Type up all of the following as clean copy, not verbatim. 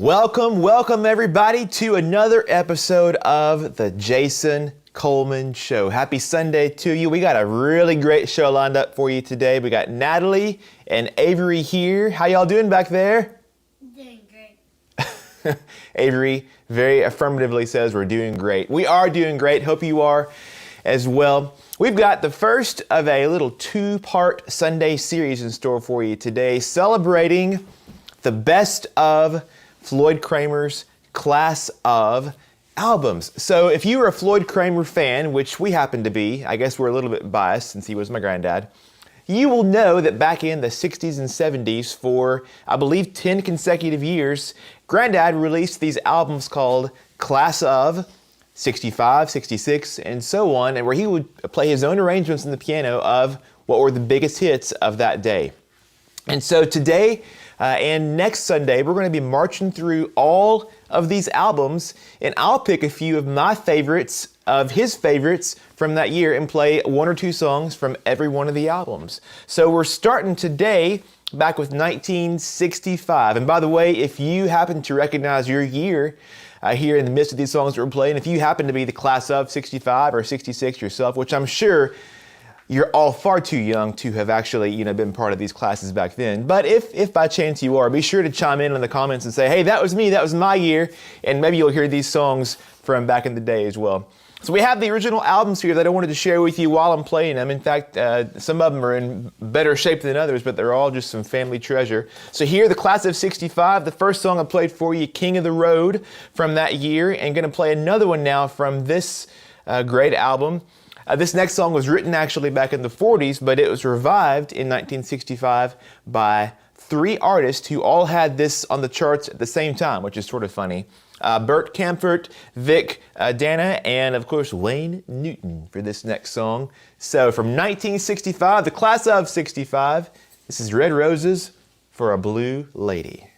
Welcome everybody to another episode of the Jason Coleman Show. Happy Sunday to you. We got a really great show lined up for you today. We got Natalie and Avery here. How y'all doing back there? Doing great. Avery very affirmatively says we're doing great. We are doing great. Hope you are as well. We've got the first of a little two-part Sunday series in store for you today, celebrating the best of Floyd Kramer's class of albums. So if you were a Floyd Kramer fan, which we happen to be, I guess we're a little bit biased since he was my granddad, you will know that back in the 60s and 70s for, I believe, 10 consecutive years, Grandad released these albums called Class of 65, 66, and so on, and where he would play his own arrangements on the piano of what were the biggest hits of that day. And so today and next Sunday, we're going to be marching through all of these albums, and I'll pick a few of my favorites, of his favorites from that year, and play one or two songs from every one of the albums. So we're starting today back with 1965. And by the way, if you happen to recognize your year here in the midst of these songs that we're playing, if you happen to be the class of 65 or 66 yourself, which I'm sure you're all far too young to have actually, been part of these classes back then. But if by chance you are, be sure to chime in the comments and say, hey, that was me, that was my year, and maybe you'll hear these songs from back in the day as well. So we have the original albums here that I wanted to share with you while I'm playing them. In fact, some of them are in better shape than others, but they're all just some family treasure. So here, the class of 65, the first song I played for you, King of the Road, from that year, and going to play another one now from this great album. This next song was written actually back in the 40s, but it was revived in 1965 by three artists who all had this on the charts at the same time, which is sort of funny. Bert Kaempfert, Vic Dana, and of course Wayne Newton for this next song. So from 1965, the class of 65, this is Red Roses for a Blue Lady.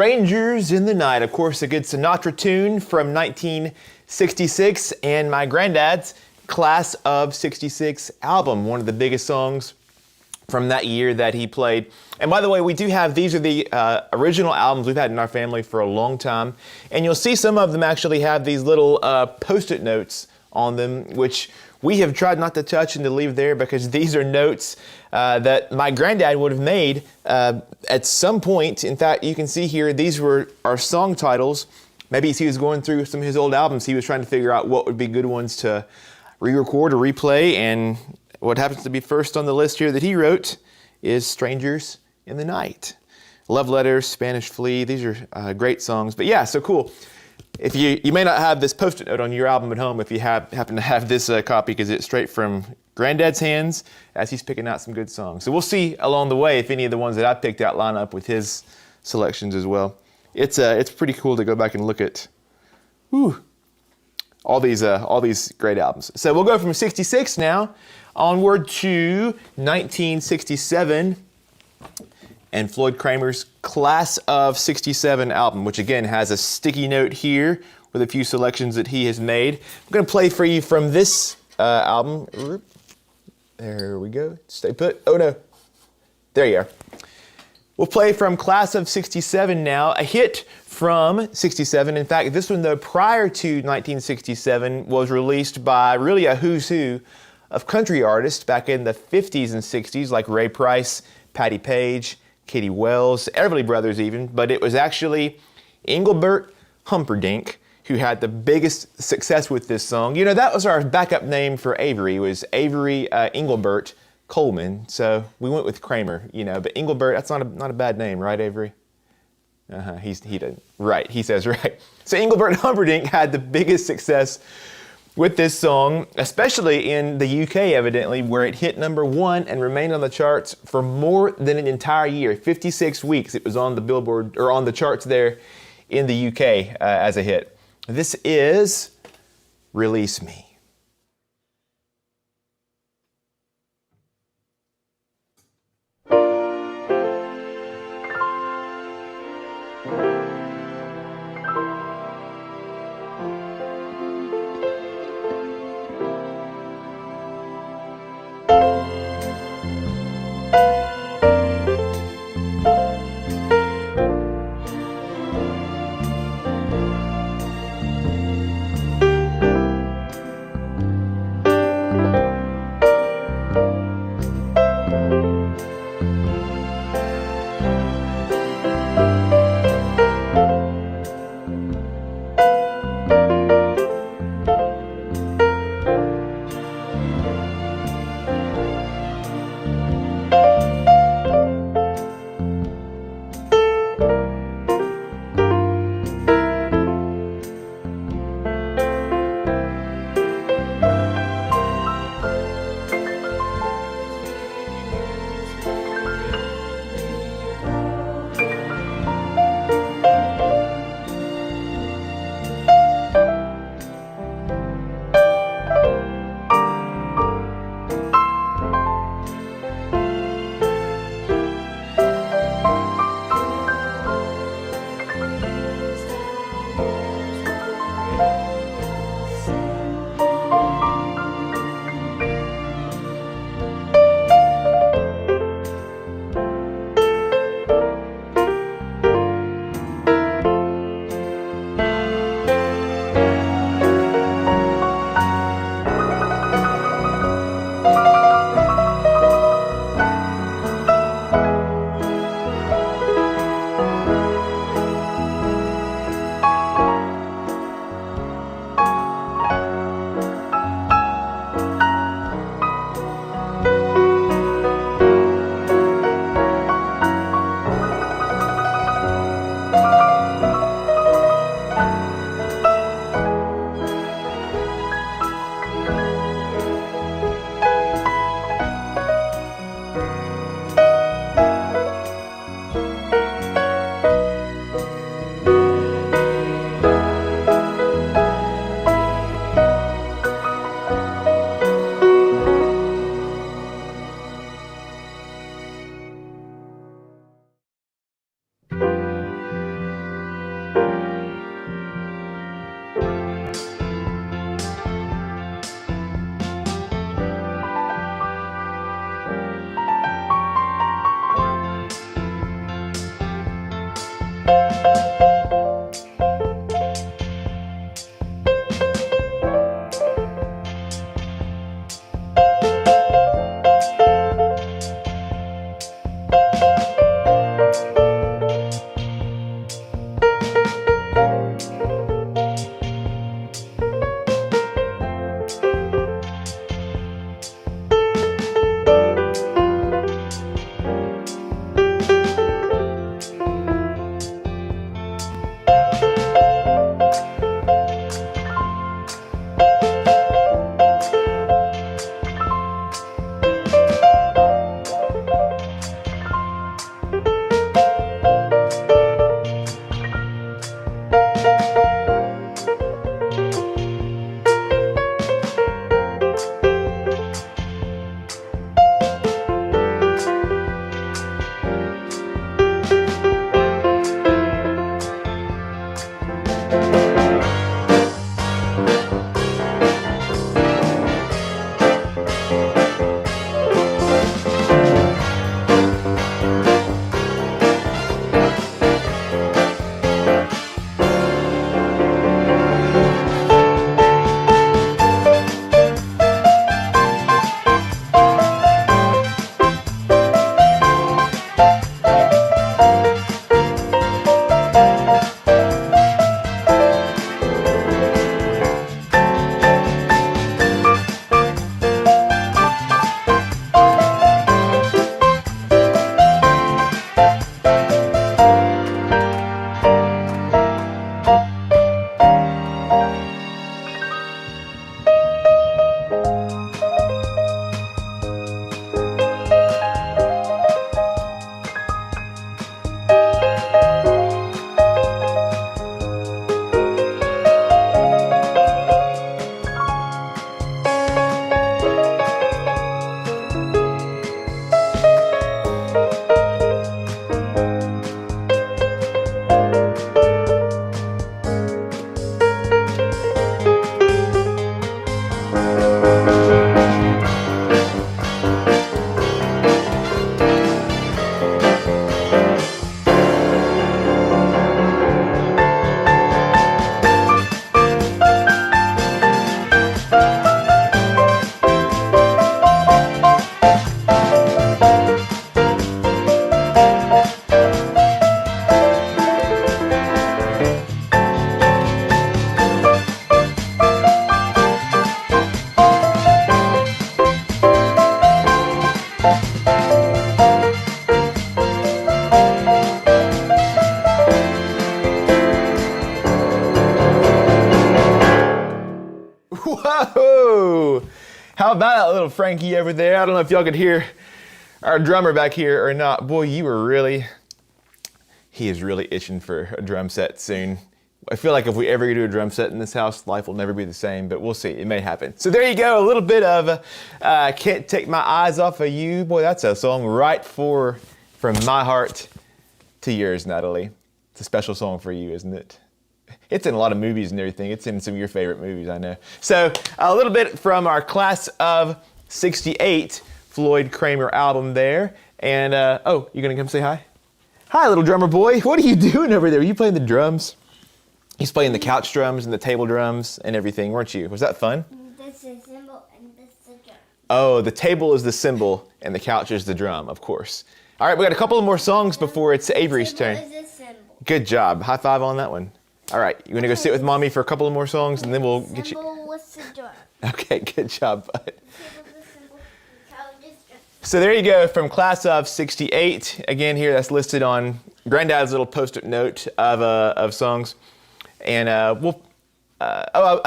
Strangers in the Night, of course, a good Sinatra tune from 1966 and my granddad's Class of 66 album, one of the biggest songs from that year that he played. And by the way, we do have, these are the original albums we've had in our family for a long time. And you'll see some of them actually have these little post-it notes on them, which we have tried not to touch and to leave there because these are notes that my granddad would have made at some point. In fact, you can see here, these were our song titles. Maybe as he was going through some of his old albums, he was trying to figure out what would be good ones to re-record or replay. And what happens to be first on the list here that he wrote is Strangers in the Night. Love Letters, Spanish Flea, these are great songs. But yeah, so cool. If you may not have this post-it note on your album at home if you happen to have this copy, because it's straight from Granddad's hands as he's picking out some good songs. So we'll see along the way if any of the ones that I picked out line up with his selections as well. It's pretty cool to go back and look at all these great albums. So we'll go from 66 now onward to 1967 and Floyd Kramer's Class of 67 album, which again has a sticky note here with a few selections that he has made. I'm going to play for you from this album. There we go. Stay put. Oh no. There you are. We'll play from Class of 67 now, a hit from 67. In fact, this one, though, prior to 1967, was released by really a who's who of country artists back in the 50s and 60s, like Ray Price, Patti Page, Kitty Wells, Everly Brothers even, but it was actually Engelbert Humperdinck who had the biggest success with this song. You know, that was our backup name for Avery, was Avery Engelbert Coleman, so we went with Kramer, you know, but Engelbert, that's not a bad name, right, Avery? He did. Right, he says right. So Engelbert Humperdinck had the biggest success with this song, especially in the UK, evidently, where it hit #1 and remained on the charts for more than an entire year. 56 weeks it was on the Billboard, or on the charts there in the UK as a hit. This is Release Me. Whoa! How about that little Frankie over there? I don't know if y'all could hear our drummer back here or not. Boy, he is really itching for a drum set soon. I feel like if we ever do a drum set in this house, life will never be the same, but we'll see. It may happen. So there you go, a little bit of Can't Take My Eyes Off of You. Boy, that's a song from my heart to yours, Natalie. It's a special song for you, isn't it? It's in a lot of movies and everything. It's in some of your favorite movies, I know. So a little bit from our class of 68 Floyd Kramer album there. And, oh, you gonna come say hi? Hi, little drummer boy. What are you doing over there? Are you playing the drums? He's playing the couch drums and the table drums and everything, weren't you? Was that fun? This is cymbal and this is the drum. Oh, the table is the cymbal and the couch is the drum, of course. All right, we got a couple of more songs before it's Avery's turn. Is the cymbal. Good job. High five on that one. All right, you want to go sit with Mommy for a couple of more songs and then we'll get you... Cymbal was the drum. Okay, good job, bud. The table is the cymbal, the couch is the drum. So there you go, from class of 68. Again, here that's listed on Granddad's little post-it note of songs. And I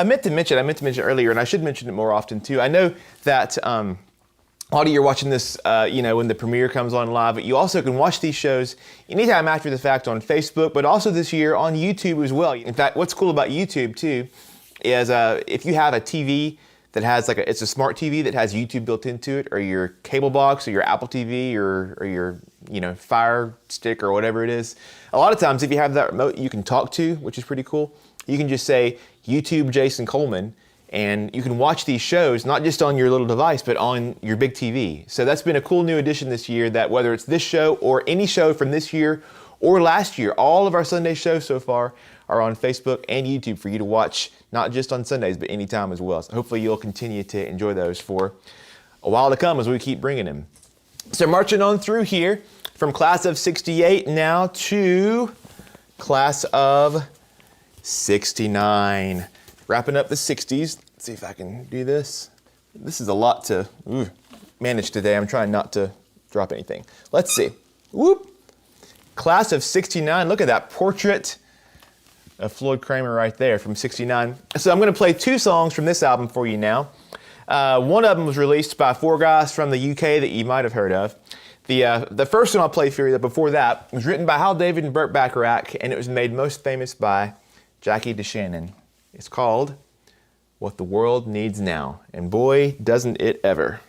meant to mention earlier, and I should mention it more often too. I know that a lot of you are watching this, when the premiere comes on live, but you also can watch these shows anytime after the fact on Facebook, but also this year on YouTube as well. In fact, what's cool about YouTube too is if you have a TV that has it's a smart TV that has YouTube built into it, or your cable box, or your Apple TV, or your Fire Stick, or whatever it is. A lot of times, if you have that remote, you can talk to, which is pretty cool. You can just say YouTube Jason Coleman, and you can watch these shows not just on your little device, but on your big TV. So that's been a cool new addition this year. That whether it's this show or any show from this year or last year, all of our Sunday shows so far are on Facebook and YouTube for you to watch, not just on Sundays, but anytime as well. So hopefully you'll continue to enjoy those for a while to come as we keep bringing them. So marching on through here from class of 68 now to class of 69. Wrapping up the 60s. Let's see if I can do this. This is a lot to manage today. I'm trying not to drop anything. Let's see. Whoop. Class of 69. Look at that portrait of Floyd Kramer right there from 69. So I'm going to play two songs from this album for you now. One of them was released by four guys from the UK that you might have heard of. The first one I'll play for you before that was written by Hal David and Burt Bacharach, and it was made most famous by Jackie DeShannon. It's called What the World Needs Now, and boy, doesn't it ever.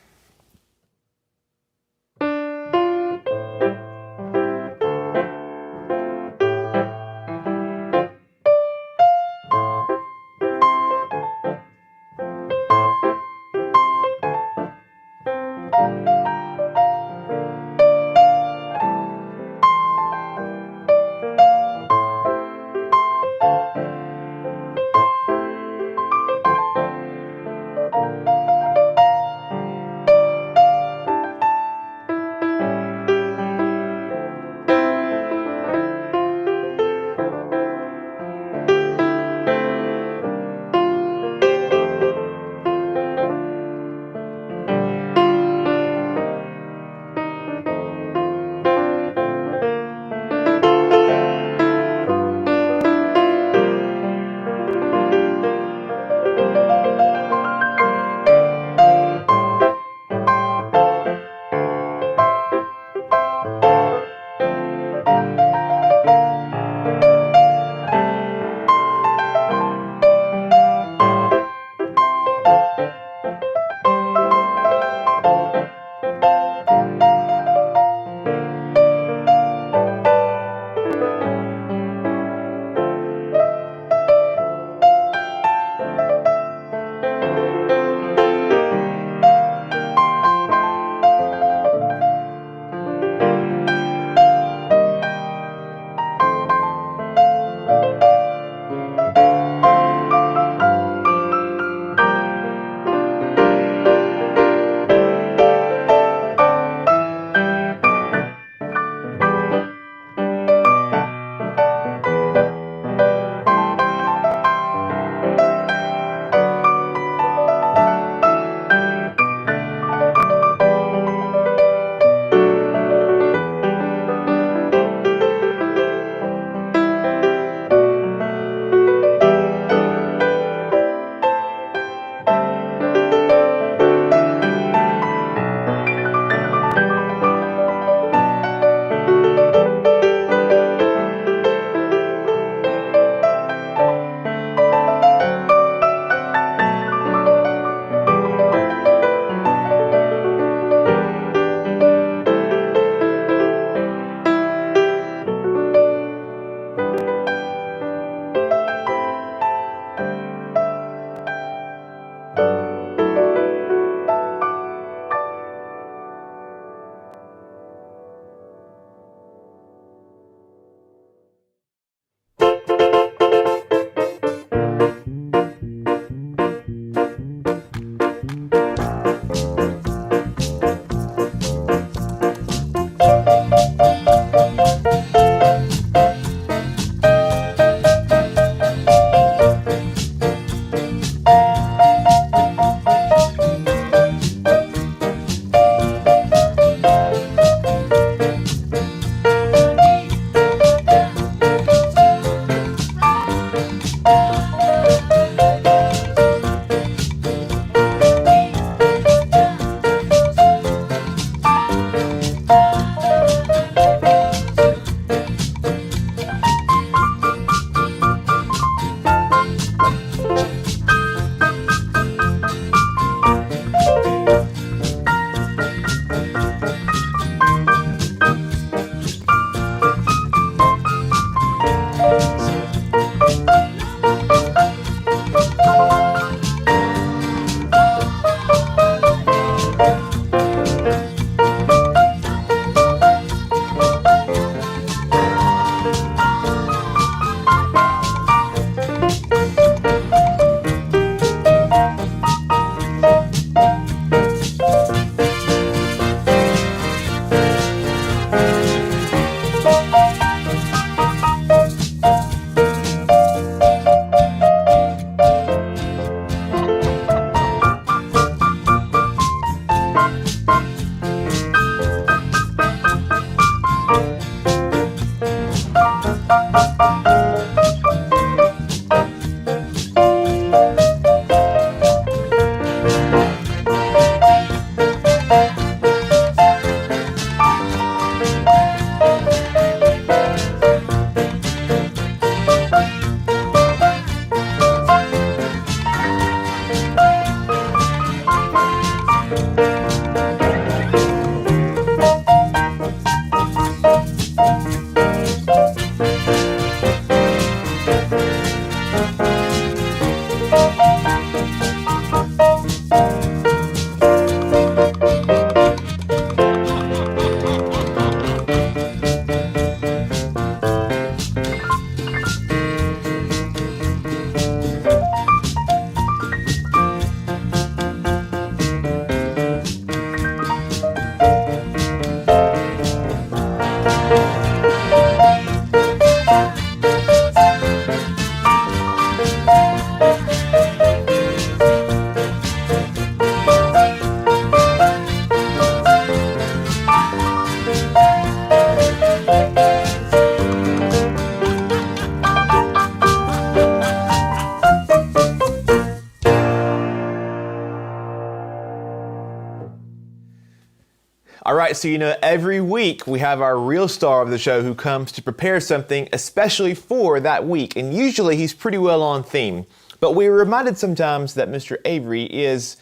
All right, so every week we have our real star of the show who comes to prepare something especially for that week. And usually he's pretty well on theme. But we're reminded sometimes that Mr. Avery is,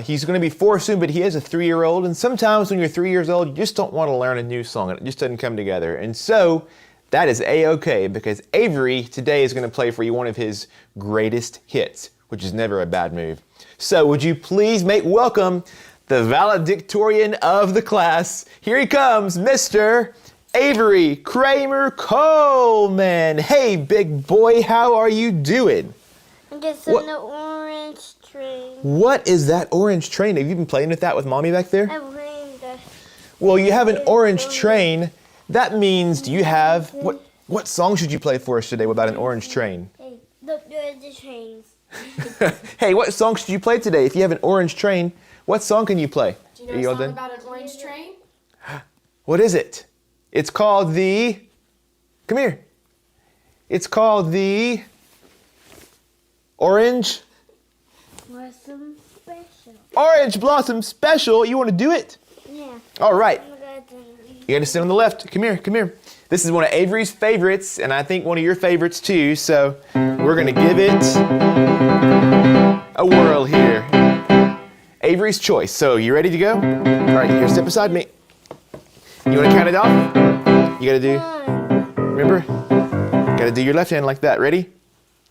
he's going to be 4 soon, but he is a 3-year-old. And sometimes when you're 3 years old, you just don't want to learn a new song. It just doesn't come together. And so that is A-okay, because Avery today is going to play for you one of his greatest hits, which is never a bad move. So would you please make welcome the valedictorian of the class. Here he comes, Mr. Avery Kramer Coleman. Hey, big boy, how are you doing? I'm just on the orange train. What is that orange train? Have you been playing with that with Mommy back there? I'm playing the... Well, you have an orange train. That means, do you have... What song should you play for us today about an orange train? Hey, look, there are the trains. Hey, what song should you play today? If you have an orange train, what song can you play? Do you know a song about an orange train? What is it? It's called the... Come here. It's called the... Orange... Blossom Special. Orange Blossom Special. You want to do it? Yeah. All right. I'm gonna do You got to sit on the left. Come here, come here. This is one of Avery's favorites, and I think one of your favorites too, so we're going to give it a whirl here. Avery's choice. So, you ready to go? All right, here, step beside me. You want to count it off? You got to do, remember? Got to do your left hand like that. Ready?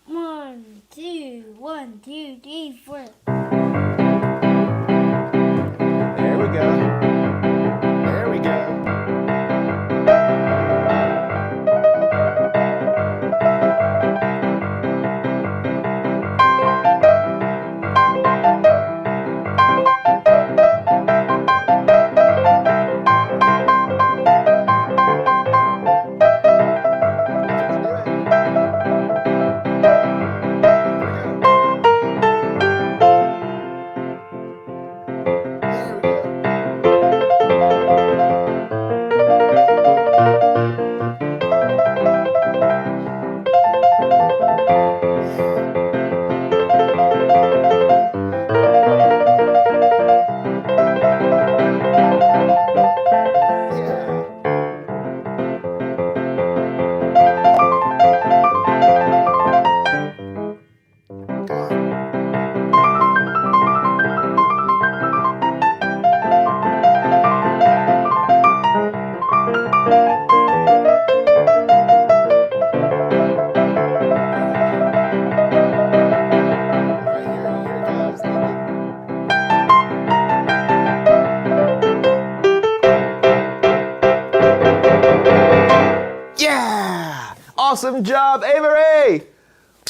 1, 2, 1, 2, 3, 4. There we go. There we go. Awesome job, Avery!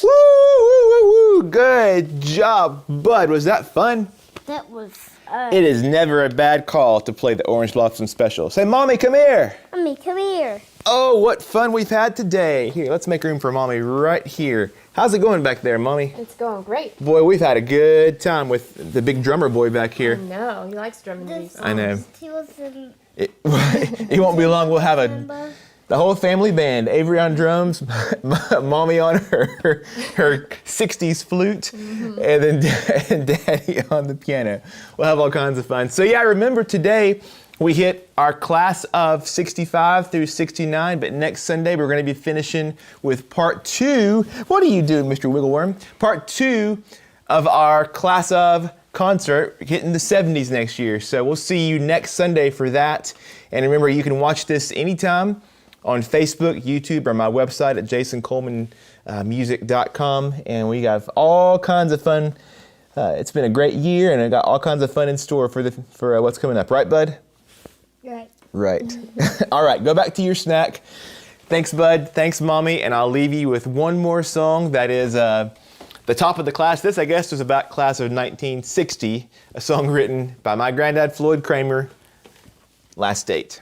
Woo, woo, woo, woo. Good job, Bud. Was that fun? That was It is never a bad call to play the Orange Blossom Special. Say, Mommy, come here. Mommy, come here. Oh, what fun we've had today. Here, let's make room for Mommy right here. How's it going back there, Mommy? It's going great. Boy, we've had a good time with the big drummer boy back here. No, he likes drumming these songs. I know. He was in It won't be long. We'll have the whole family band. Avery on drums, Mommy on her 60s flute, and then and Daddy on the piano. We'll have all kinds of fun. So yeah, remember today we hit our class of 65 through 69, but next Sunday we're going to be finishing with part 2. What are you doing, Mr. Wiggleworm? Part 2 of our class of concert, hitting the 70s next year. So we'll see you next Sunday for that. And remember, you can watch this anytime on Facebook, YouTube, or my website at jasoncolemanmusic.com. And we got all kinds of fun. It's been a great year, and I got all kinds of fun in store for what's coming up. Right, Bud? right. Right. All right, go back to your snack. Thanks, Bud. Thanks, Mommy. And I'll leave you with one more song that is the top of the class. This, I guess, was about class of 1960, a song written by my granddad, Floyd Cramer, Last Date.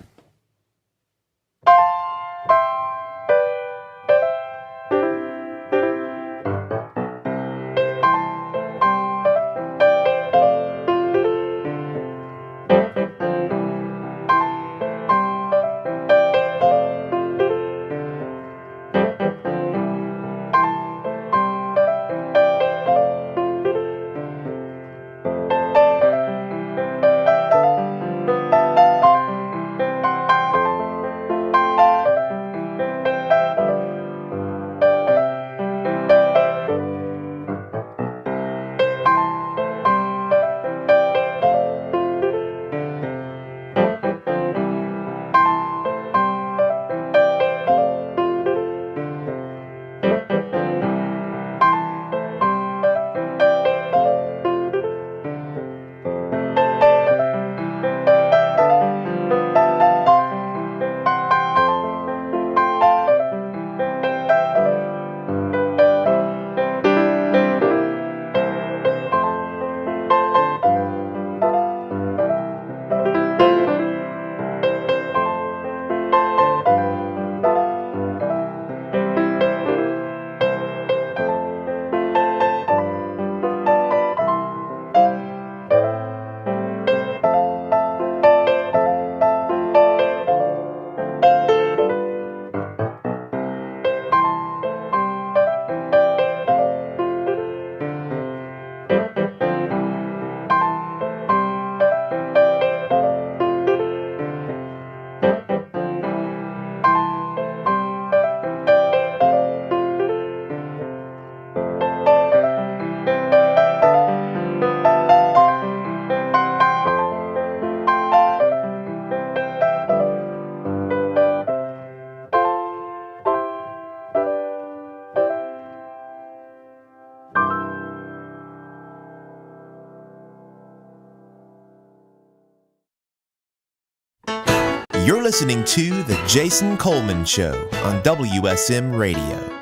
You're listening to The Jason Coleman Show on WSM Radio.